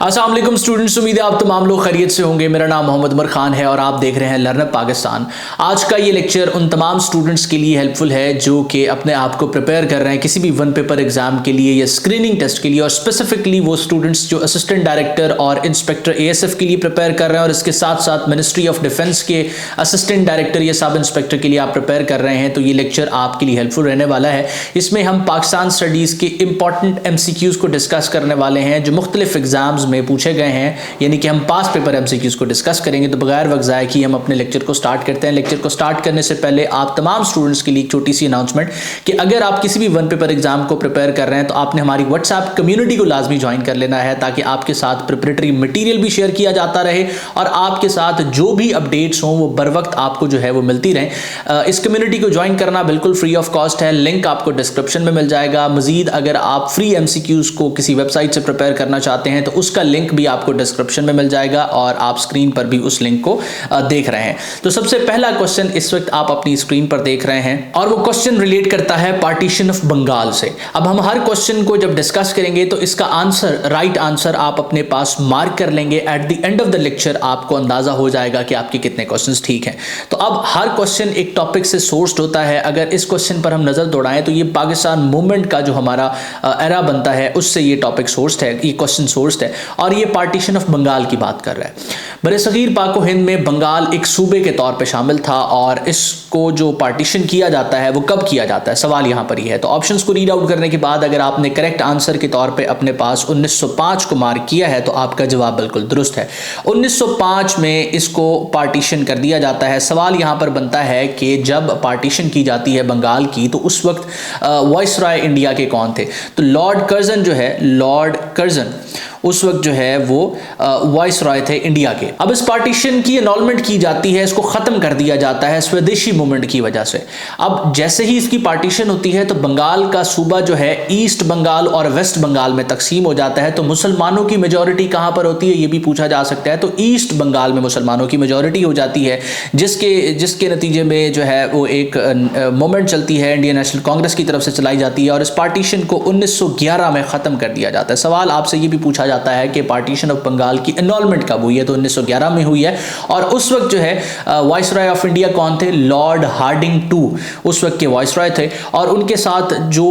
अस्सलाम वालेकुम स्टूडेंट्स, उम्मीद है आप तमाम लोग खैरियत से होंगे। मेरा नाम मोहम्मद उमर खान है और आप देख रहे हैं लर्नअप पाकिस्तान। आज का ये लेक्चर उन तमाम स्टूडेंट्स के लिए हेल्पफुल है जो कि अपने आप को प्रिपेयर कर रहे हैं किसी भी वन पेपर एग्जाम के लिए या स्क्रीनिंग टेस्ट के लिए, और स्पेसिफिकली वो स्टूडेंट्स जो असिस्टेंट डायरेक्टर और इंस्पेक्टर ASF के लिए प्रिपेयर कर रहे हैं और इसके साथ साथ मिनिस्ट्री ऑफ डिफेंस के असिस्टेंट डायरेक्टर या सब इंस्पेक्टर के लिए आप प्रिपेयर कर रहे हैं। तो ये लेक्चर आपके लिए हेल्पफुल रहने वाला है। इसमें हम पाकिस्तान स्टडीज़ के इंपॉर्टेंट MCQs को डिस्कस करने वाले हैं जो मुख्तलिफ एग्जाम्स में पूछे गए हैं, यानी कि हम पास पेपर MCQs को डिस्कस करेंगे। तो बगैर वक्त ज़ाया किए हम अपने लेक्चर को स्टार्ट करते हैं। लेक्चर को स्टार्ट करने से पहले आप तमाम स्टूडेंट्स के लिए एक छोटी सी अनाउंसमेंट कि अगर आप किसी भी वन पेपर एग्जाम को प्रिपेयर कर रहे हैं तो आपने हमारी व्हाट्सएप कम्युनिटी को लाजमी ज्वाइन कर लेना है, ताकि आपके साथ प्रिपरेटरी मटीरियल भी शेयर किया जाता रहे और आपके साथ जो भी अपडेट्स हों वो बर वक्त आपको जो है वो मिलती रहें। इस कम्युनिटी को ज्वाइन करना बिल्कुल फ्री ऑफ कॉस्ट है, लिंक आपको डिस्क्रिप्शन में मिल जाएगा। मजीद अगर आप फ्री MCQs को किसी वेबसाइट से प्रिपेयर करना चाहते हैं तो उसका लिंक भी आपको डिस्क्रिप्शन में मिल जाएगा और आप स्क्रीन पर भी उस लिंक को देख रहे हैं। तो सबसे पहला क्वेश्चन इस वक्त आप अपनी स्क्रीन पर देख रहे हैं और वो क्वेश्चन रिलेट करता है पार्टीशन ऑफ बंगाल से। अब हम हर क्वेश्चन को जब डिस्कस करेंगे तो इसका आंसर, राइट आंसर आप अपने पास मार्क कर लेंगे। At the end of the lecture आपको अंदाजा हो जाएगा कि आपके कितने क्वेश्चंस ठीक हैं। तो अब हर क्वेश्चन एक टॉपिक से सोर्स्ड होता है। अगर इस क्वेश्चन पर हम नजर दौड़ाएं तो ये पाकिस्तान मूवमेंट का जो हमारा एरा बनता है उससे ये टॉपिक सोर्स्ड है, ये क्वेश्चन सोर्स्ड है और ये पार्टीशन ऑफ बंगाल की बात कर रहा है। बड़े सगीर पाक हिंद में बंगाल एक सूबे के तौर पे शामिल था और इसको जो पार्टीशन किया जाता है वो कब किया जाता है, सवाल यहां पर ही है। तो ऑप्शंस को रीड आउट करने के बाद अगर आपने करेक्ट आंसर के तौर पे अपने पास 1905 को मार्क किया है तो आपका जवाब बिल्कुल दुरुस्त है। 1905 में इसको पार्टीशन कर दिया जाता है। सवाल यहां पर बनता है कि जब पार्टीशन की जाती है बंगाल की तो उस वक्त वाइसराय इंडिया के कौन थे? तो लॉर्ड कर्जन जो है, लॉर्ड कर्जन उस वक्त जो है वो वाइसराय थे इंडिया के। अब इस पार्टीशन की एनॉल्मेंट की जाती है, इसको खत्म कर दिया जाता है स्वदेशी मूवमेंट की वजह से। अब जैसे ही इसकी पार्टीशन होती है तो बंगाल का सूबा जो है ईस्ट बंगाल और वेस्ट बंगाल में तकसीम हो जाता है। तो मुसलमानों की मेजॉरिटी कहां पर होती है ये भी पूछा जा सकता है। तो ईस्ट बंगाल में मुसलमानों की मेजॉरिटी हो जाती है, जिसके नतीजे में जो है वो एक मूवमेंट चलती है, इंडियन नेशनल कांग्रेस की तरफ से चलाई जाती है और इस पार्टीशन को 1911 में खत्म कर दिया जाता है। सवाल आपसे ये भी पूछा जाता है कि पार्टीशन ऑफ बंगाल की एनरोलमेंट कब हुई है? तो 1911 में हुई है और उस वक्त जो है वाइसराय ऑफ इंडिया कौन थे? लॉर्ड हार्डिंग टू उस वक्त के वाइसराय थे और उनके साथ जो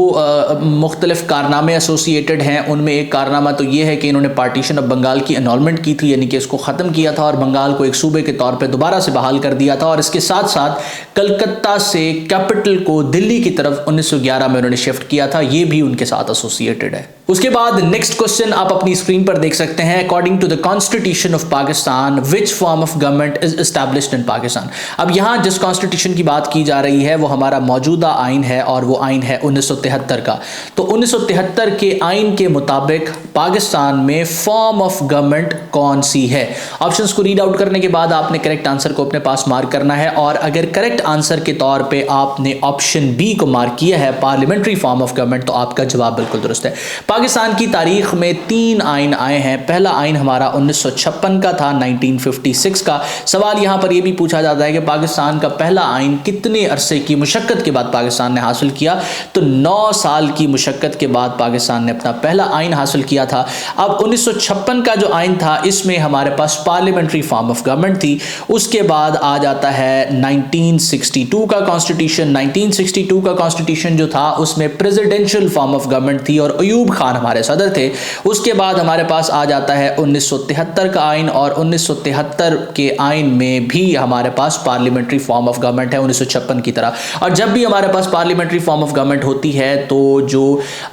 मुख्तलिफ कारनामे एसोसिएटेड हैं उनमें एक कारनामा तो ये है कि इन्होंने पार्टीशन ऑफ बंगाल की एनरोलमेंट की थी, यानी कि इसको ख़त्म किया था और बंगाल को एक सूबे के तौर पर दोबारा से बहाल कर दिया था और इसके साथ साथ कलकत्ता से कैपिटल को दिल्ली की तरफ 1911 में उन्होंने शिफ्ट किया था। ये भी उनके साथ एसोसिएटेड है। उसके बाद नेक्स्ट क्वेश्चन आप अपनी स्क्रीन पर देख सकते हैं। According to the constitution of Pakistan which form of government is established in Pakistan? अब यहां जिस कॉन्स्टिट्यूशन की बात की जा रही है वो हमारा मौजूदा आइन है और वो आइन है 1973 का। तो 1973 के आइन के मुताबिक पाकिस्तान में फॉर्म ऑफ गवर्नमेंट कौन सी है? ऑप्शंस को रीड आउट करने के बाद आपने करेक्ट आंसर को अपने पास मार्क करना है और अगर करेक्ट आंसर के तौर पे आपने ऑप्शन बी को मार्क किया है, पार्लियामेंट्री फॉर्म ऑफ गवर्नमेंट, तो आपका जवाब बिल्कुल दुरुस्त है। पाकिस्तान की तारीख में 3 आइन आए हैं। पहला आइन हमारा 1956 का था, 1956 का। सवाल यहां पर यह भी पूछा जाता है कि पाकिस्तान का पहला आइन कितने अरसे की मुशक्कत के बाद पाकिस्तान ने हासिल किया? तो 9 साल की मुशक्कत के बाद पाकिस्तान ने अपना पहला आइन हासिल किया था। अब 1956 का जो आइन था इसमें हमारे पास पार्लियामेंट्री फॉर्म ऑफ गवर्नमेंट थी। उसके बाद आ जाता है 1962 का कॉन्स्टिट्यूशन। 1962 का कॉन्स्टिट्यूशन जो था उसमें प्रेसिडेंशियल फॉर्म ऑफ गवर्नमेंट थी और अयूब खान हमारे सदर थे। उसके बाद हमारे पास आ जाता है 1973 का आइन और 1973 के आइन में भी हमारे पास पार्लियामेंट्री फॉर्म ऑफ गवर्नमेंट है 1956 की तरह। और जब भी हमारे पास पार्लियामेंट्री फॉर्म ऑफ गवर्नमेंट होती है तो जो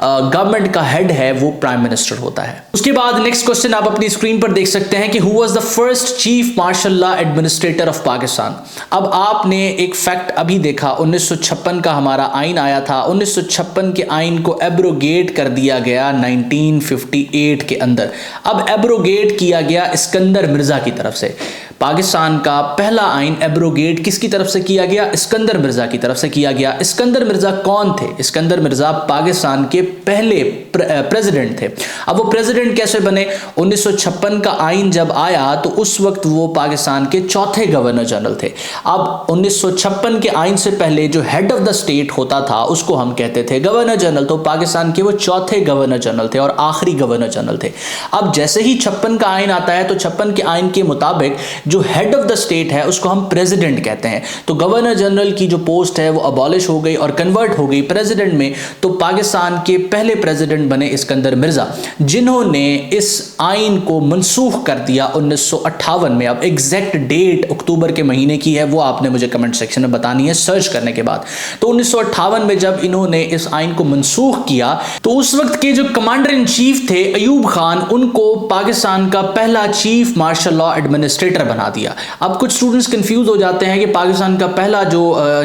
गवर्नमेंट का हेड है वो प्राइम मिनिस्टर होता है। उसके बाद नेक्स्ट क्वेश्चन आप अपनी स्क्रीन पर देख सकते हैं कि who was the first chief marshal law administrator of Pakistan? अब आपने एक फैक्ट अभी देखा, 1956 का हमारा आइन आया था। 1956 के आइन को एब्रोगेट कर दिया गया 1958 के अंदर। अब एब्रोगेट किया गया सिकंदर मिर्जा की तरफ से। पाकिस्तान का पहला आइन एब्रोगेट किसकी तरफ से किया गया? इस्कंदर मिर्जा की तरफ से किया गया। इस्कंदर मिर्जा कौन थे? इस्कंदर मिर्जा पाकिस्तान के पहले प्रेसिडेंट थे। अब वो प्रेसिडेंट कैसे बने? 1956 का आइन जब आया तो उस वक्त वो पाकिस्तान के चौथे गवर्नर जनरल थे। अब 1956 के आइन से पहले जो हेड ऑफ द स्टेट होता था उसको हम कहते थे गवर्नर जनरल। तो पाकिस्तान के वो चौथे गवर्नर जनरल थे और आखिरी गवर्नर जनरल थे। अब जैसे ही 56 का आइन आता है तो 56 के आइन के मुताबिक जो हेड ऑफ द स्टेट है उसको हम प्रेसिडेंट कहते हैं। तो गवर्नर जनरल की जो पोस्ट है वो अबॉलिश हो गई और कन्वर्ट हो गई प्रेसिडेंट में। तो पाकिस्तान के पहले प्रेसिडेंट बने इस्कंदर मिर्जा, जिन्होंने इस आइन को मनसूख कर दिया 1958 में। अब एग्जैक्ट डेट अक्टूबर के महीने की है, वो आपने मुझे कमेंट सेक्शन में बतानी है सर्च करने के बाद। तो 1958 में जब इन्होंने इस आइन को मनसूख किया तो उस वक्त के जो कमांडर इन चीफ थे अयूब खान, उनको पाकिस्तान का पहला चीफ मार्शल लॉ एडमिनिस्ट्रेटर बना दिया। अब कुछ स्टूडेंट्स कंफ्यूज हो जाते हैं कि पाकिस्तान का पहला जो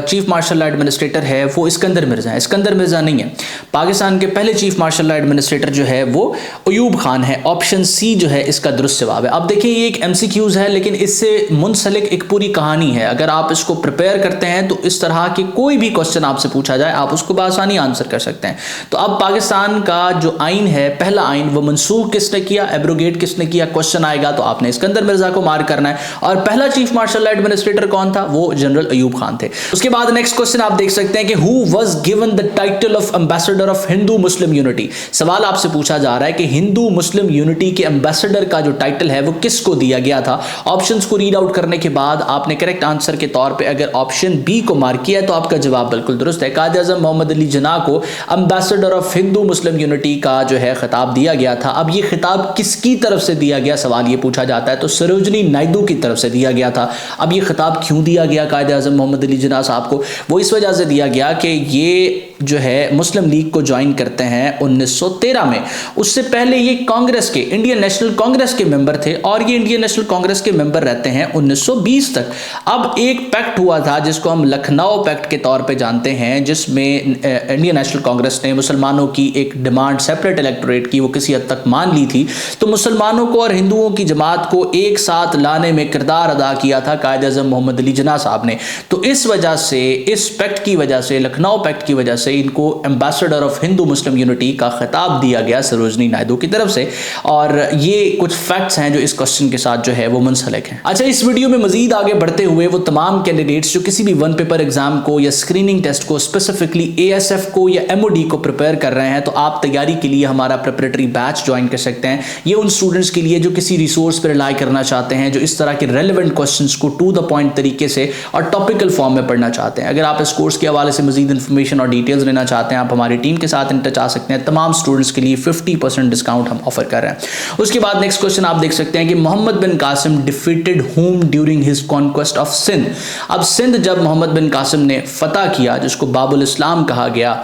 चीफ मार्शल लॉ एडमिनिस्ट्रेटर है वो इस्कंदर मिर्जा है। इस्कंदर मिर्जा नहीं है। पाकिस्तान के पहले चीफ मार्शल लॉ एडमिनिस्ट्रेटर जो है वो अयूब खान है। ऑप्शन सी जो है इसका दुरुस्त जवाब है। अब देखिए ये एक एमसीक्यूज है लेकिन इससे मुंसलिक एक पूरी कहानी है। अगर आप इसको प्रिपेयर करते हैं तो इस तरह के कोई भी क्वेश्चन आपसे पूछा जाए आप उसको बआसानी आंसर कर सकते हैं। तो अब पाकिस्तान का जो आइन है, पहला आइन, वो मनसूख किसने किया, एब्रोगेट किसने किया? क्वेश्चन आएगा तो आपने इस्कंदर मिर्जा को मार्क करना है। और पहला चीफ मार्शल लॉ एडमिनिस्ट्रेटर कौन था? वो जनरल अयूब खान थे। उसके बाद नेक्स्ट क्वेश्चन आप देख सकते हैं कि who was given the title of ambassador of Hindu Muslim unity. सवाल आपसे पूछा जा रहा है कि हिंदू मुस्लिम यूनिटी के एम्बेसडर का जो टाइटल है वो किसको दिया गया था। ऑप्शंस को रीड आउट करने के बाद आपने करेक्ट आंसर के तौर पे अगर ऑप्शन बी को मार्क किया तो आपका जवाब बिल्कुल दुरुस्त है। कायद-ए-आज़म मोहम्मद अली जिन्ना को ambassador of Hindu Muslim unity का जो है खिताब दिया गया था। अब ये खिताब किसकी तरफ से दिया गया, सवाल ये पूछा जाता है, तो सरोजनी नायडू की तरफ से दिया गया था। अब ये खिताब क्यों दिया गया कायद-ए-आज़म मोहम्मद अली जिन्ना साहब को? वो इस वजह से दिया गया कि ये जो है मुस्लिम लीग को ज्वाइन करते हैं 1913 में। उससे पहले ये कांग्रेस के, इंडियन नेशनल कांग्रेस के मेंबर थे और ये इंडियन नेशनल कांग्रेस के मेंबर रहते हैं 1920 तक। अब एक पैक्ट हुआ था जिसको हम लखनऊ पैक्ट के तौर पे जानते हैं, जिसमें इंडियन नेशनल कांग्रेस ने मुसलमानों की एक डिमांड सेपरेट इलेक्टोरेट की वो किसी हद तक मान ली थी। तो मुसलमानों को और हिंदुओं की जमात को एक साथ लाने में किरदार अदा किया था कायद-ए-आज़म मोहम्मद अली जिन्ना साहब ने। तो इस वजह से, इस पैक्ट की वजह से, लखनऊ पैक्ट की वजह से इनको ambassador of Hindu Muslim unity का खिताब दिया गया सरोजनी नायडू की तरफ से। और ये कुछ फैक्ट्स हैं जो इस क्वेश्चन के साथ जो है वो मुंसलिक हैं। अच्छा, इस वीडियो में मजीद आगे बढ़ते हुए वो तमाम कैंडिडेट्स जो किसी भी वन पेपर एग्जाम को या स्क्रीनिंग टेस्ट को, स्पेसिफिकली एएसएफ को या एमओडी को प्रिपेयर कर रहे हैं, तो आप तैयारी के लिए हमारा प्रिपरेटरी बैच ज्वाइन कर सकते हैं। ये उन स्टूडेंट्स के लिए जो किसी रिसोर्स पर रिलाई करना चाहते हैं, जो इस तरह के रेलिवेंट क्वेश्चंस को टू द पॉइंट तरीके से और टॉपिकल फॉर्म में पढ़ना चाहते हैं। अगर आप इस कोर्स के हवाले से मजीद इन्फॉर्मेशन और डिटेल्स लेना चाहते हैं, आप हमारी टीम के साथ इन टच आ सकते हैं। तमाम स्टूडेंट्स के लिए 50% डिस्काउंट हम ऑफर कर रहे हैं। उसके बाद नेक्स्ट क्वेश्चन आप देख सकते हैं कि Mohammad bin Qasim defeated whom during his conquest of Sindh. अब सिंध जब मोहम्मद बिन कासिम ने फतह किया, जिसको बाबुल इस्लाम कहा गया,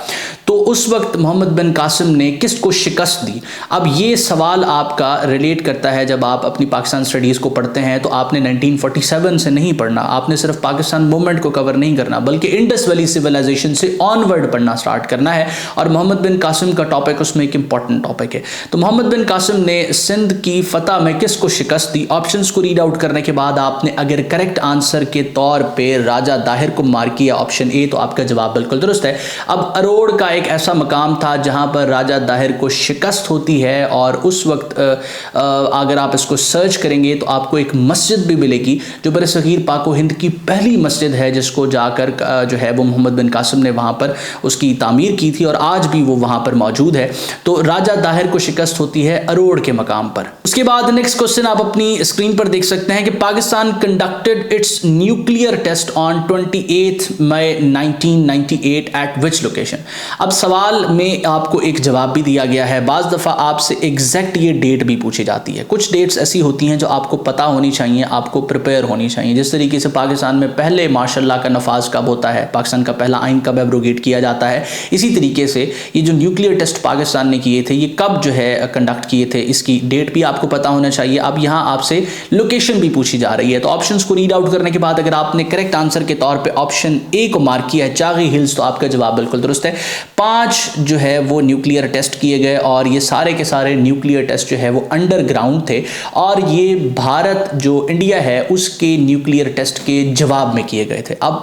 तो उस वक्त मोहम्मद बिन कासिम ने किसको शिकस्त दी? अब ये सवाल आपका रिलेट करता है जब आप अपनी पाकिस्तान स्टडीज़ को पढ़ते हैं तो आपने 1947 से नहीं पढ़ना, आपने सिर्फ पाकिस्तान मूवमेंट को कवर नहीं करना, बल्कि इंडस वैली सिविलाइजेशन से ऑनवर्ड पढ़ना स्टार्ट करना है। और मोहम्मद बिन कासिम का टॉपिक उसमें एक इंपॉर्टेंट टॉपिक है। तो मोहम्मद बिन कासिम ने सिंध की फतह में किसको शिकस्त दी? ऑप्शंस को रीड आउट करने के बाद आपने अगर करेक्ट आंसर के तौर पे राजा दाहिर को मार्क किया ऑप्शन ए, तो आपका जवाब बिल्कुल दुरुस्त है। अब अरोड़ का एक ऐसा मकाम था जहां पर राजा दाहिर को शिकस्त होती है और उस वक्त अगर आप इसको सर्च करेंगे तो आपको एक मस्जिद भी मिलेगी जो बरसगीर पाको हिंद की पहली मस्जिद है, जिसको जाकर जो है वो मोहम्मद बिन कासिम ने वहां पर उसकी तामीर की थी और आज भी वो वहां पर मौजूद है। तो राजा दाहिर को शिकस्त होती है अरोड़ के मकाम पर। उसके बाद नेक्स्ट क्वेश्चन आप अपनी स्क्रीन पर देख सकते हैं कि Pakistan conducted its nuclear test on 28 May 1998 at which location. अब सवाल में आपको एक जवाब भी दिया गया है। बाज़ दफ़ा आपसे एग्जैक्ट ये डेट भी पूछी जाती है। कुछ डेट्स ऐसी होती हैं जो आपको पता होनी चाहिए, आपको प्रिपेयर होनी चाहिए। जिस तरीके से पाकिस्तान में पहले मार्शल लॉ का नफाज कब होता है, पाकिस्तान का पहला आइन कब एब्रोगेट किया जाता जाता है। इसी तरीके से ये जो न्यूक्लियर टेस्ट पाकिस्तान ने किए थे, ये कब जो है कंडक्ट किए थे, इसकी डेट भी आपको पता होना चाहिए। अब यहाँ आपसे लोकेशन भी पूछी जा रही है, तो ऑप्शंस को रीड आउट करने के बाद अगर आपने करेक्ट आंसर के तौर पे ऑप्शन ए को मार्क किया है, चागी हिल्स, तो आपका जवाब बिल्कुल दुरुस्त है। 5 जो है वो न्यूक्लियर टेस्ट किए गए और ये सारे के सारे न्यूक्लियर टेस्ट जो है वो अंडरग्राउंड थे और ये भारत जो इंडिया है उसके न्यूक्लियर टेस्ट के जवाब में किए गए थे। अब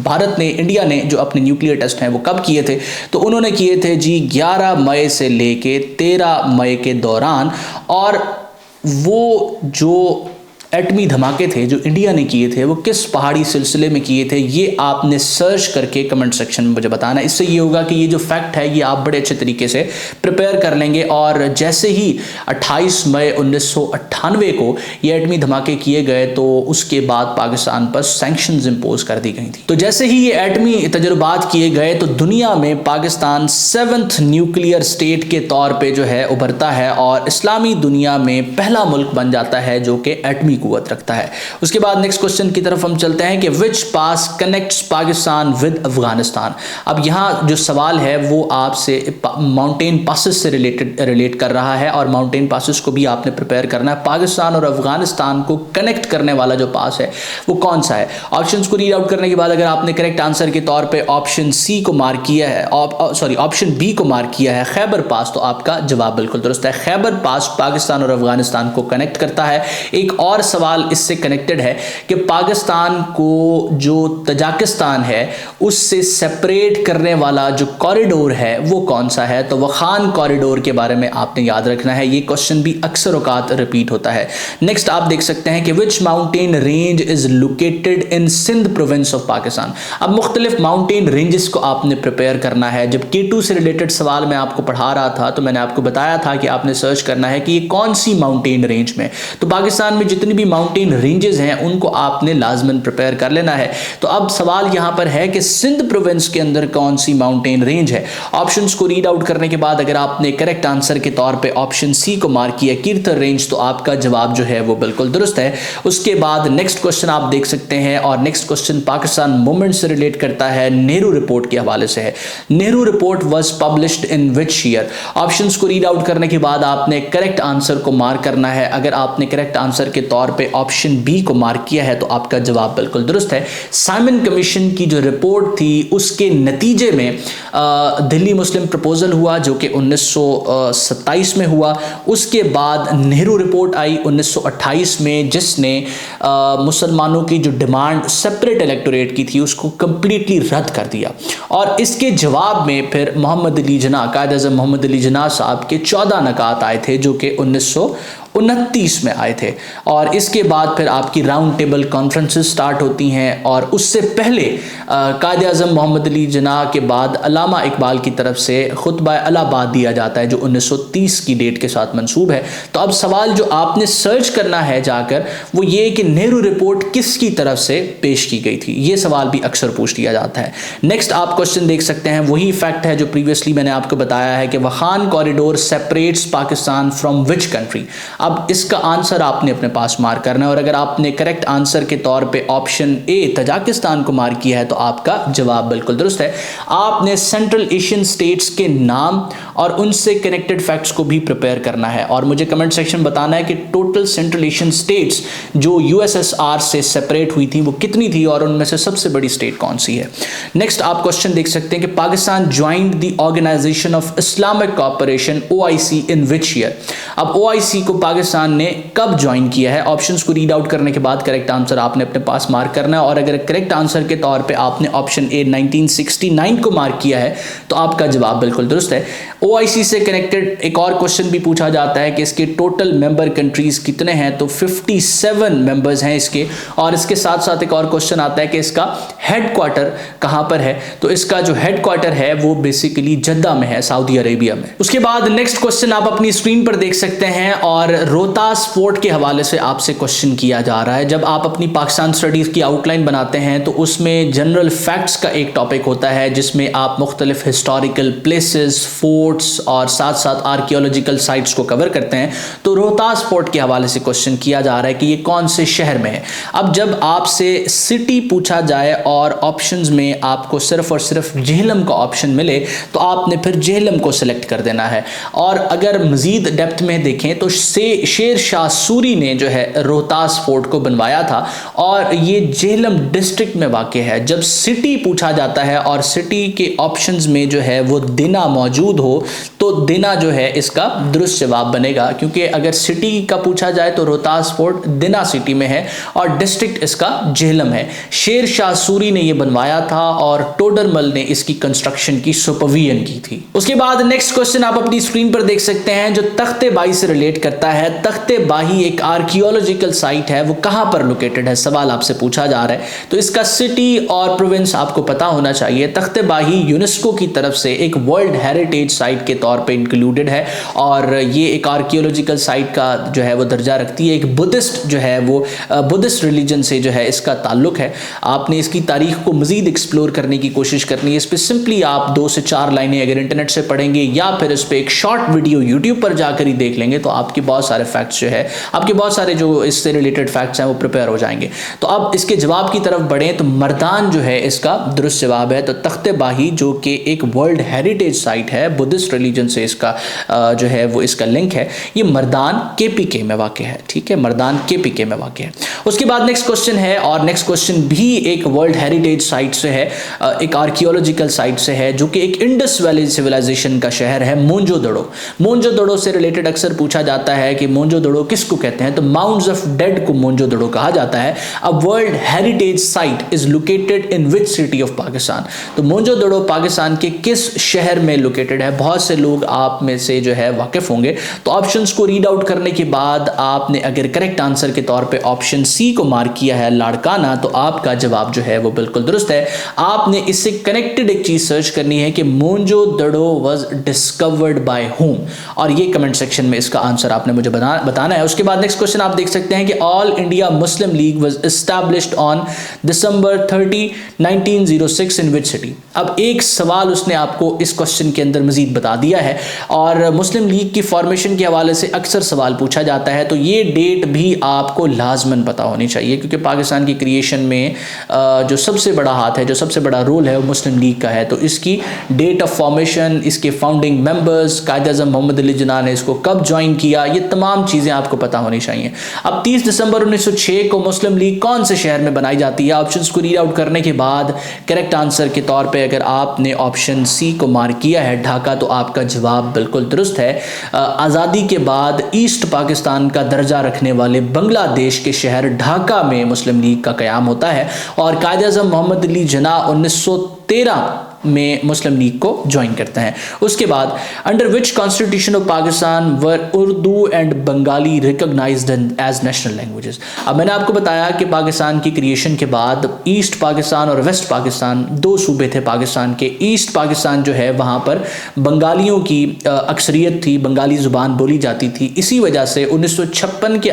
भारत ने, इंडिया ने जो अपने न्यूक्लियर टेस्ट हैं वो कब किए थे, तो उन्होंने किए थे जी 11 मई से लेके 13 मई के दौरान। और वो जो एटमी धमाके थे जो इंडिया ने किए थे वो किस पहाड़ी सिलसिले में किए थे, ये आपने सर्च करके कमेंट सेक्शन में मुझे बताना। इससे ये होगा कि ये जो फैक्ट है ये आप बड़े अच्छे तरीके से प्रिपेयर कर लेंगे। और जैसे ही 28 मई 1998 को ये एटमी धमाके किए गए तो उसके बाद पाकिस्तान पर सैंक्शंस इंपोज कर दी गई थी। तो जैसे ही ये एटमी तजुर्बात किए गए तो दुनिया में पाकिस्तान 7th न्यूक्लियर स्टेट के तौर पर जो है उभरता है और इस्लामी दुनिया में पहला मुल्क बन जाता है जो कि एटमी कुव्वत रखता है। उसके बाद नेक्स्ट क्वेश्चन की तरफ हम चलते हैं कि विच पास कनेक्ट्स पाकिस्तान विद अफगानिस्तान। अब यहाँ जो सवाल है वो आपसे माउंटेन पासेस से रिलेट कर रहा है और माउंटेन पासेस को भी आपने प्रिपेयर करना है। पाकिस्तान और अफगानिस्तान को कनेक्ट करने वाला जो पास है वो कौन सा है। ऑप्शंस को रीड आउट करने के बाद अगर आपने करेक्ट आंसर के तौर पे ऑप्शन सी को मार्क किया है, ऑप्शन बी को मार्क किया है खैबर पास, तो आपका जवाब बिल्कुल दुरुस्त है। खैबर पास पाकिस्तान और अफगानिस्तान को कनेक्ट करता है। एक और सवाल इससे कनेक्टेड है कि पाकिस्तान को जो तजाकिस्तान है उससे सेपरेट करने वाला जो कॉरिडोर है वो कौन सा है, तो वखान कॉरिडोर के बारे में आपने याद रखना है। ये क्वेश्चन भी अक्सर औकात रिपीट होता है। नेक्स्ट आप देख सकते हैं कि which mountain range is located in Sindh province of Pakistan. अब मुख्तलिफ माउंटेन रेंजेस को आपने प्रिपेयर करना है। जब K2 से रिलेटेड सवाल मैं आपको पढ़ा रहा था तो मैंने आपको बताया था कि आपने सर्च करना है कि ये कौन सी माउंटेन रेंज में, तो पाकिस्तान में जितनी भी माउंटेन रेंजेस हैं उनको आपने लाजमन प्रिपेयर कर लेना है। तो अब सवाल यहां पर है कि सिंध प्रोविंस के अंदर कौन सी माउंटेन रेंज है। ऑप्शंस को रीड आउट करने के बाद अगर आपने करेक्ट आंसर के तौर पे ऑप्शन सी को मार्क किया कीरथर रेंज, तो आपका जवाब जो है वो बिल्कुल दुरुस्त है। उसके बाद नेक्स्ट क्वेश्चन आप देख सकते हैं और नेक्स्ट क्वेश्चन पाकिस्तान मूवमेंट से रिलेट करता है, नेहरू रिपोर्ट के हवाले से है। Nehru report was published in which year. Options को रीड आउट करने के बाद आपने करेक्ट आंसर को मार्क करना है। अगर आपने करेक्ट आंसर के तौर पे ऑप्शन बी को मार्क किया है तो आपका जवाब बिल्कुल दुरुस्त है। साइमन कमीशन की जो रिपोर्ट थी उसके नतीजे में दिल्ली मुस्लिम प्रपोजल हुआ जो कि 1927 में हुआ। उसके बाद नेहरू रिपोर्ट आई 1928 में जिसने मुसलमानों की जो डिमांड सेपरेट इलेक्टोरेट की थी उसको कंप्लीटली रद्द कर दिया। और इसके जवाब में फिर मोहम्मद अली जिन्ना, कायद-ए-आज़म मोहम्मद अली जिन्ना साहब के 14 नकात आए थे जो कि 1929 में आए थे। और इसके बाद फिर आपकी राउंड टेबल कॉन्फ्रेंसेस स्टार्ट होती हैं और उससे पहले कायद-ए-आज़म मोहम्मद अली जिन्ना के बाद अल्लामा इकबाल की तरफ से खुतबा इलाहाबाद दिया जाता है जो 1930 की डेट के साथ मंसूब है। तो अब सवाल जो आपने सर्च करना है जाकर वो ये कि नेहरू रिपोर्ट किसकी तरफ से पेश की गई थी, ये सवाल भी अक्सर पूछ लिया जाता है। नेक्स्ट आप क्वेश्चन देख सकते हैं, वही फैक्ट है जो प्रीवियसली मैंने आपको बताया है कि Wakhan corridor separates Pakistan from which country. अब इसका आंसर आपने अपने पास मार्क करना है और अगर आपने करेक्ट आंसर के तौर पे ऑप्शन ए तजाकिस्तान को मार्क किया है तो आपका जवाब बिल्कुल दुरुस्त है। आपने सेंट्रल एशियन स्टेट्स के नाम और उनसे कनेक्टेड फैक्ट्स को भी प्रिपेयर करना है और मुझे कमेंट सेक्शन बताना है कि टोटल सेंट्रल एशियन स्टेट्स जो यूएसएसआर से सेपरेट हुई थी वो कितनी थी और उनमें से सबसे बड़ी स्टेट कौन सी है। नेक्स्ट आप क्वेश्चन देख सकते हैं कि Pakistan joined the organisation of Islamic cooperation OIC in which year. अब OIC को पाकिस्तान ने कब ज्वाइन किया है। ऑप्शंस को रीड आउट करने के बाद करेक्ट आंसर आपने अपने पास मार्क करना है और अगर करेक्ट आंसर के तौर पे आपने ऑप्शन ए 1969 को मार्क किया है तो आपका जवाब बिल्कुल दुरुस्त है। OIC से कनेक्टेड एक और क्वेश्चन भी पूछा जाता है कि इसके टोटल मेंबर कंट्रीज कितने हैं, तो 57 मेंबर्स हैं इसके। और इसके साथ साथ एक और क्वेश्चन आता है कि इसका हेडक्वार्टर कहां पर है, तो इसका जो हेडक्वार्टर है वो बेसिकली जद्दा में है, सऊदी अरेबिया में। उसके बाद नेक्स्ट क्वेश्चन आप अपनी स्क्रीन पर देख सकते हैं और रोहतास फोर्ट के हवाले से आपसे क्वेश्चन किया जा रहा है। जब आप अपनी पाकिस्तान स्टडीज की आउटलाइन बनाते हैं तो उसमें जनरल फैक्ट्स का एक टॉपिक होता है जिसमें आप मुख्तलिफ हिस्टोरिकल प्लेसेस, फोर्ट्स और साथ साथ आर्कियोलॉजिकल साइट्स को कवर करते हैं। तो रोहतास फोर्ट के हवाले हवाले से क्वेश्चन किया जा रहा है कि ये कौन से शहर में है। अब जब आपसे सिटी पूछा जाए और ऑप्शंस में आपको सिर्फ और सिर्फ झेलम का ऑप्शन मिले तो आपने फिर झेलम को सिलेक्ट कर देना है। और अगर मजीद डेप्थ में देखें तो शेर शाह सूरी ने जो है रोहतास फोर्ट को बनवाया था और ये झेलम डिस्ट्रिक्ट में वाक़ है। जब सिटी पूछा जाता है और सिटी के ऑप्शंस में जो है वो दिना मौजूद हो तो दिना जो है इसका दुरुस्त जवाब बनेगा, क्योंकि अगर सिटी का पूछा जाए तो रोहतास फोर्ट दिना सिटी में है और डिस्ट्रिक्ट इसका झेलम है। शेर शाह सूरी ने यह बनवाया था और टोडरमल ने इसकी कंस्ट्रक्शन की सुपरविजन की थी। उसके बाद नेक्स्ट क्वेश्चन आप अपनी स्क्रीन पर देख सकते हैं जो तख्ते बाही से रिलेट करता है। तख्ते बाही एक आर्कियोलॉजिकल साइट है, वो कहां पर लोकेटेड है, सवाल आपसे पूछा जा रहा है। तो इसका सिटी और प्रोविंस आपको पता होना चाहिए। तख्ते बाही यूनेस्को की तरफ से एक वर्ल्ड हेरिटेज साइट के तौर पे इंक्लूडेड है और ये एक आर्कियोलॉजिकल साइट का जो है वो दर्जा रखती है। एक बुद्धिस्ट जो है वो बुद्धिस्ट रिलीजन से जो है इसका ताल्लुक है। आपने इसकी तारीख को मजीद एक्सप्लोर करने की कोशिश करनी है। इस पर सिंपली आप 2 से 4 लाइनें अगर इंटरनेट से पढ़ेंगे या फिर इस पर एक शॉर्ट वीडियो यूट्यूब पर जाकर ही देख लेंगे तो आपके बहुत सारे फैक्ट्स जो है, आपके बहुत सारे जो इससे रिलेटेड फैक्ट्स हैं वो प्रिपेयर हो जाएंगे। तो अब इसके जवाब की तरफ बढ़ें तो मर्दान जो है इसका दुरुस्त जवाब है। तो तख्ते बाही जो कि एक वर्ल्ड हेरिटेज साइट है, बुद्धिस्ट रिलीजन से इसका जो है वो इसका लिंक है, ये मर्दान केपीके में वाक़ है। ठीक है, मर्दान केपीके में वाक़ है। उसके बाद नेक्स्ट क्वेश्चन है और नेक्स्ट क्वेश्चन भी एक वर्ल्ड हेरिटेज साइट से है, एक आर्कियोलॉजिकल साइट से है जो कि एक इंडस वैली सिविलाइजेशन का शहर है मोनजोदड़ो। मोनजोदड़ो से रिलेटेड अक्सर पूछा जाता है कि मोनजोदड़ो किसको कहते हैं, तो माउंट्स ऑफ डेड को मोनजोदड़ो कहा जाता है। अब world heritage site is located in which city of Pakistan, तो मोनजोदड़ो पाकिस्तान के किस शहर में लोकेटेड है। बहुत से लोग आप में से जो है वाकिफ होंगे। तो ऑप्शंस को रीड आउट करने के बाद आपने अगर करेक्ट आंसर के तौर पे ऑप्शन सी को मार्क किया है लाड़काना, तो आपका जवाब जो है वो बिल्कुल दुरुस्त है। आपने इससे कनेक्टेड एक चीज सर्च करनी है कि Mohenjodaro was discovered by home, और ये कमेंट सेक्शन में इसका आंसर आपने मुझे बताना है। उसके बाद नेक्स्ट क्वेश्चन आप देख सकते हैं कि all India Muslim league was established on December 30, 1906 in which city. अब एक सवाल उसने आपको इस क्वेश्चन के अंदर मजीद बता दिया है और मुस्लिम लीग की फॉर्मेशन के हवाले से अक्सर सवाल पूछा जाता है, तो ये डेट भी आपको लाजमन पता होनी चाहिए क्योंकि पाकिस्तान की क्रिएशन में जो सबसे बड़ा हाथ है, जो सबसे बड़ा रोल है वो मुस्लिम लीग का है। तो इसकी डेट ऑफ फॉर्मेशन, इसके फाउंडिंग मेंबर्स, कायद-ए-आज़म मोहम्मद अली जिन्ना ने इसको कब ज्वाइन किया, ये तमाम चीज़ें आपको पता होनी चाहिए। अब 30 दिसंबर 1906 को मुस्लिम लीग कौन से शहर में बनाई जाती है। ऑप्शंस को रीड आउट करने के बाद करेक्ट आंसर के तौर पे अगर आपने ऑप्शन सी को मार्क किया है ढाका, तो आपका जवाब बिल्कुल दुरुस्त है। आज़ादी के बाद ईस्ट पाकिस्तान का दर्जा रखने वाले बांग्लादेश के शहर ढाका में मुस्लिम लीग का क़याम होता है और कायद-ए-आज़म मोहम्मद अली जिन्ना 1913 में मुस्लिम लीग को ज्वाइन करते हैं। उसके बाद under which constitution of Pakistan were Urdu and Bengali recognised as national languages. अब मैंने आपको बताया कि पाकिस्तान की क्रिएशन के बाद ईस्ट पाकिस्तान और वेस्ट पाकिस्तान 2 सूबे थे पाकिस्तान के। ईस्ट पाकिस्तान जो है वहाँ पर बंगालियों की अक्सरियत थी, बंगाली ज़ुबान बोली जाती थी। इसी वजह से 1956 के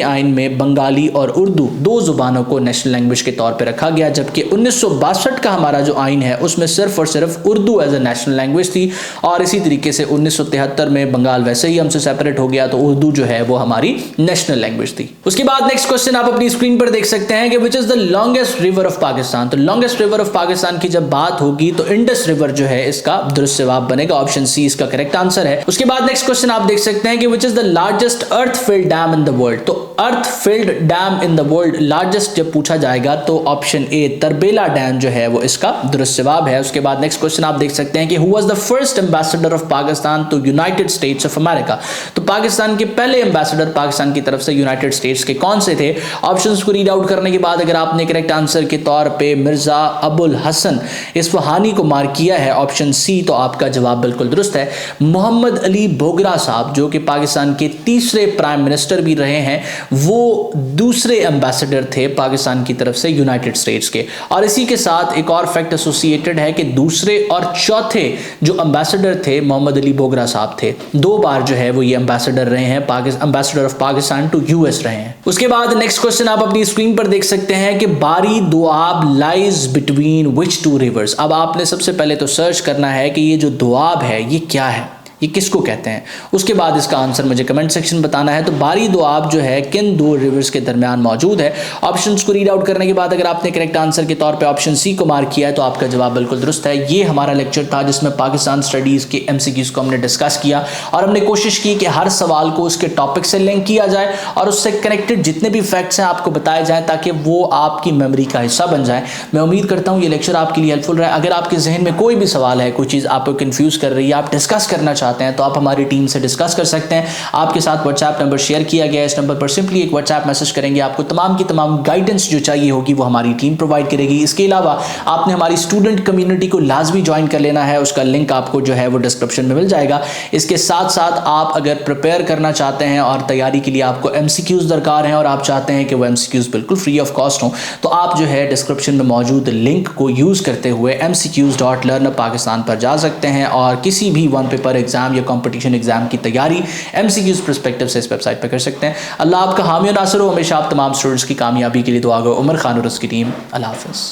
आइन में बंगाली और उर्दू 2 ज़ुबानों को नेशनल लैंग्वेज के तौर पर रखा गया, जबकि 1962 का हमारा जो आइन है उसमें सिर्फ और सिर्फ Urdu as a national language थी। और इसी तरीके से 1973 में बंगाल वैसे ही हमसे सेपरेट हो गया तो उर्दू जो है वो हमारी नेशनल लैंग्वेज थी। उसके बाद नेक्स्ट क्वेश्चन आप अपनी स्क्रीन पर देख सकते हैं कि which is the longest river of Pakistan. तो लॉन्गेस्ट रिवर ऑफ पाकिस्तान की जब बात होगी तो इंडस रिवर जो है इसका दुरुस्त जवाब बनेगा, ऑप्शन सी इसका करेक्ट आंसर है। उसके बाद नेक्स्ट क्वेश्चन आप देख सकते हैं कि which is the largest earth filled dam in the world. तो earth filled dam in the world largest जब पूछा जाएगा तो ऑप्शन ए तरबेला डैम जो है वो इसका दुरुस्त जवाब है। उसके बाद नेक्स्ट क्वेश्चन आप देख सकते हैं कि who was the first ambassador of Pakistan to United States of America. तो पाकिस्तान के पहले एम्बेसडर पाकिस्तान की तरफ से यूनाइटेड स्टेट्स के कौन से थे। ऑप्शंस को रीड आउट करने के बाद अगर आपने करेक्ट आंसर के तौर पे मिर्जा अबुल हसन इस्फहानी को मार्क किया है, ऑप्शन सी, तो आपका जवाब बिल्कुल दुरुस्त है। मोहम्मद अली बोगरा साहब जो कि पाकिस्तान के तीसरे प्राइम मिनिस्टर भी रहे हैं, वो दूसरे एम्बेसडर थे पाकिस्तान की तरफ से यूनाइटेड स्टेट्स के। और इसी के साथ एक और फैक्ट एसोसिएटेड है कि दूसरे और चौथे जो एम्बेसडर थे मोहम्मद अली बोगरा साहब थे। 2 बार जो है वो ये एम्बेसडर रहे हैं, ambassador of Pakistan to US रहे हैं। उसके बाद नेक्स्ट क्वेश्चन आप अपनी स्क्रीन पर देख सकते हैं कि बारी Doab lies between which 2 reverse. अब आपने सबसे पहले तो सर्च करना है कि ये जो दोआब है ये क्या है। ये किसको कहते हैं? उसके बाद इसका आंसर मुझे कमेंट सेक्शन में बताना है। तो बारी दो आप जो है किन दो रिवर्स के दरमियान मौजूद है। ऑप्शंस को रीड आउट करने के बाद अगर आपने करेक्ट आंसर के तौर पे ऑप्शन सी को मार्क किया है तो आपका जवाब बिल्कुल दुरुस्त है। ये हमारा लेक्चर था जिसमें पाकिस्तान स्टडीज़ के एमसीक्यूज को हमने डिस्कस किया और हमने कोशिश की कि हर सवाल को उसके टॉपिक से लिंक किया जाए और उससे कनेक्टेड जितने भी फैक्ट्स हैं आपको बताए जाएं ताकि वो आपकी मेमोरी का हिस्सा बन जाए। मैं उम्मीद करता हूँ ये लेक्चर आपके लिए हेल्पफुल रहा है। अगर आपके जहन में कोई भी सवाल है, कोई चीज़ आपको कंफ्यूज कर रही है, आप डिस्कस करना चाहते हैं तो आप हमारी टीम से डिस्कस कर सकते हैं। आपके साथ व्हाट्सएप नंबर शेयर किया गया है, इस नंबर पर सिंपली एक व्हाट्सएप मैसेज करेंगे, आपको तमाम की तमाम गाइडेंस जो चाहिए होगी वो हमारी टीम प्रोवाइड करेगी। इसके अलावा आपने हमारी स्टूडेंट कम्युनिटी को लाजमी ज्वाइन कर लेना है, उसका लिंक आपको जो है वो डिस्क्रिप्शन में मिल जाएगा। इसके साथ साथ आप अगर प्रिपेयर करना चाहते हैं और तैयारी के लिए आपको एमसीक्यूज दरकार हैं और आप चाहते हैं कि वो एमसीक्यूज बिल्कुल फ्री ऑफ कॉस्ट हों तो आप जो है डिस्क्रिप्शन में मौजूद लिंक को यूज़ करते हुए mcqs.learnupakistan पर जा सकते हैं और किसी भी वन पेपर एग्जाम या कंपटीशन एग्जाम की तैयारी एमसीक्यूज पर्सपेक्टिव से इस वेबसाइट पर कर सकते हैं। अल्लाह आपका हामी और नासिर हो। हमेशा आप तमाम स्टूडेंट्स की कामयाबी के लिए दुआ गो। उमर खान और उसकी टीम। अल्लाह हाफ़िज़।